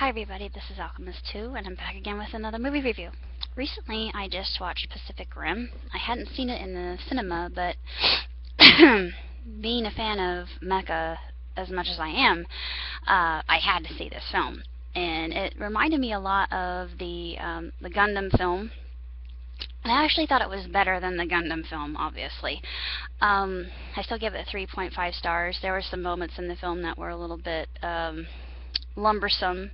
Hi everybody, this is Alchemist2, and I'm back again with another movie review. Recently, I just watched Pacific Rim. I hadn't seen it in the cinema, but being a fan of Mecha as much as I am, I had to see this film. And it reminded me a lot of the Gundam film. And I actually thought it was better than the Gundam film, obviously. I still give it 3.5 stars. There were some moments in the film that were a little bit lumbersome,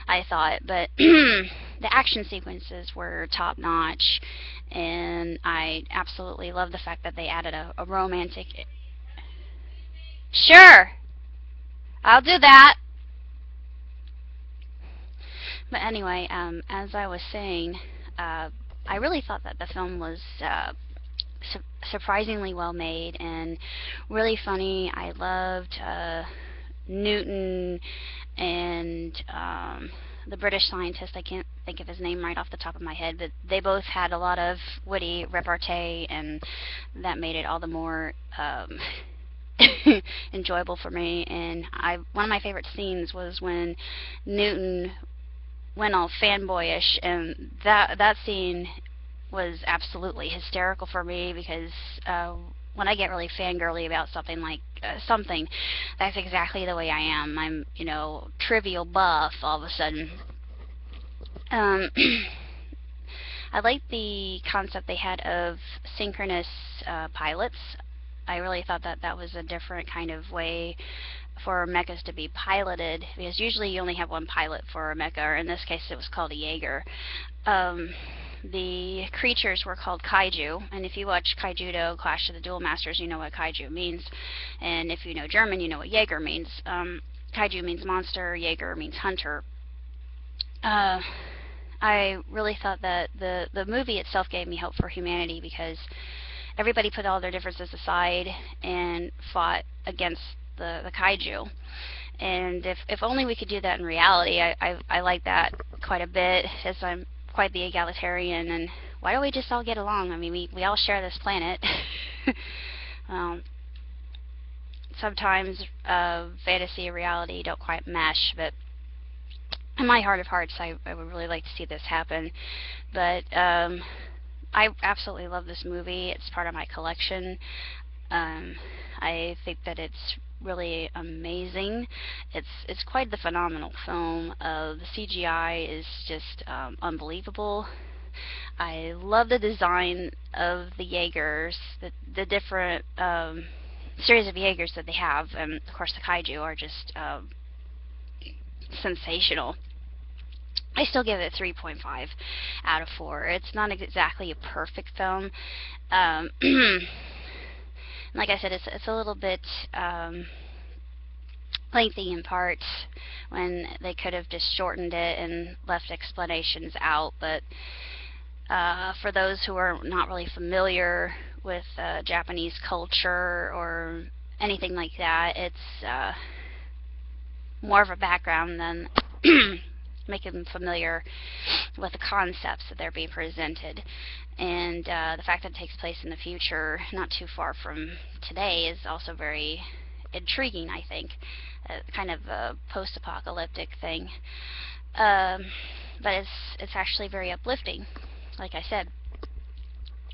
I thought, but the action sequences were top-notch, and I absolutely love the fact that they added a romantic... Sure! I'll do that! But anyway, as I was saying, I really thought that the film was surprisingly well made and really funny. I loved Newton and the British scientist. I can't think of his name right off the top of my head, but they both had a lot of witty repartee, and that made it all the more enjoyable for me. And one of my favorite scenes was when Newton went all fanboyish, and that scene was absolutely hysterical for me, because when I get really fangirly about something like something, that's exactly the way I am. I'm, trivial buff all of a sudden. I like the concept they had of synchronous pilots. I really thought that was a different kind of way for mechas to be piloted, because usually you only have one pilot for a mecha, or in this case it was called a Jaeger. The creatures were called kaiju, and if you watch Kaijudo, Clash of the Duel Masters, you know what kaiju means, and if you know German, you know what Jaeger means. Kaiju means monster, Jaeger means hunter. I really thought that the movie itself gave me hope for humanity, because everybody put all their differences aside and fought against the kaiju. And if only we could do that in reality. I like that quite a bit, as I'm quite the egalitarian, and why don't we just all get along? I mean, we all share this planet. Sometimes fantasy and reality don't quite mesh, but in my heart of hearts, I would really like to see this happen. But I absolutely love this movie. It's part of my collection. I think that it's really amazing. It's quite the phenomenal film. The CGI is just unbelievable. I love the design of the Jaegers, the different series of Jaegers that they have, and of course the kaiju are just sensational. I still give it 3.5 out of 4. It's not exactly a perfect film. Like I said, it's a little bit lengthy in parts, when they could have just shortened it and left explanations out. But for those who are not really familiar with Japanese culture or anything like that, it's more of a background than making them familiar with the concepts that they're being presented. And the fact that it takes place in the future, not too far from today, is also very intriguing, I think. Kind of a post-apocalyptic thing. But it's actually very uplifting, like I said.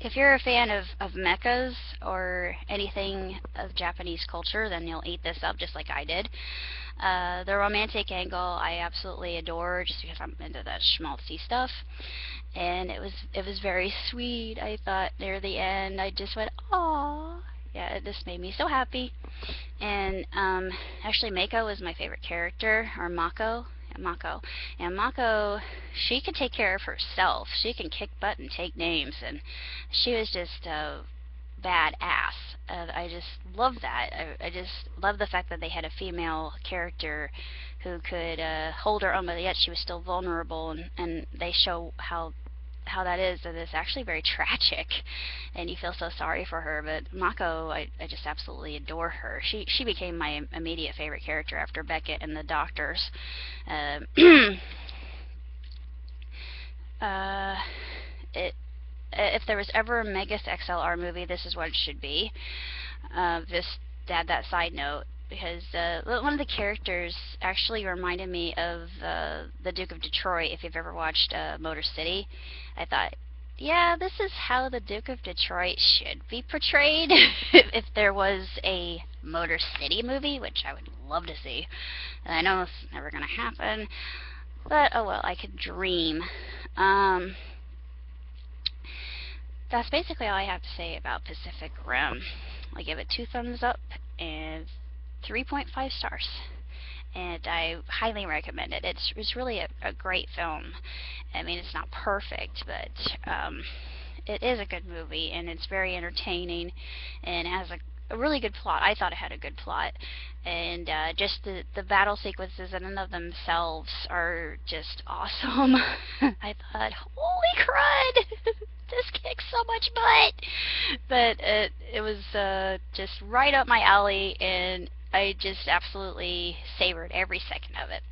If you're a fan of mechas or anything of Japanese culture, then you'll eat this up just like I did. The romantic angle I absolutely adore, just because I'm into that schmaltzy stuff, and it was very sweet. I thought near the end I just went, aww. Yeah, this made me so happy. And actually Mako is my favorite character, or Mako. Mako. And Mako, she can take care of herself. She can kick butt and take names, and she was just a badass. I just love that. I just love the fact that they had a female character who could hold her own, but yet she was still vulnerable, and they show how that is, and it's actually very tragic, and you feel so sorry for her. But Mako, I just absolutely adore her. She became my immediate favorite character after Beckett and the Doctors. If there was ever a Mechas XLR movie, this is what it should be. Just add that side note. because one of the characters actually reminded me of the Duke of Detroit. If you've ever watched Motor City, I thought, yeah, this is how the Duke of Detroit should be portrayed if there was a Motor City movie, which I would love to see. And I know it's never going to happen, but oh well, I could dream. That's basically all I have to say about Pacific Rim. I give it 2 thumbs up and 3.5 stars. And I highly recommend it. It's really a great film. I mean, it's not perfect, but it is a good movie, and it's very entertaining, and has a really good plot. I thought it had a good plot, and just the battle sequences in and of themselves are just awesome. I thought, holy crud! This kicks so much butt! But it was just right up my alley, and I just absolutely savored every second of it.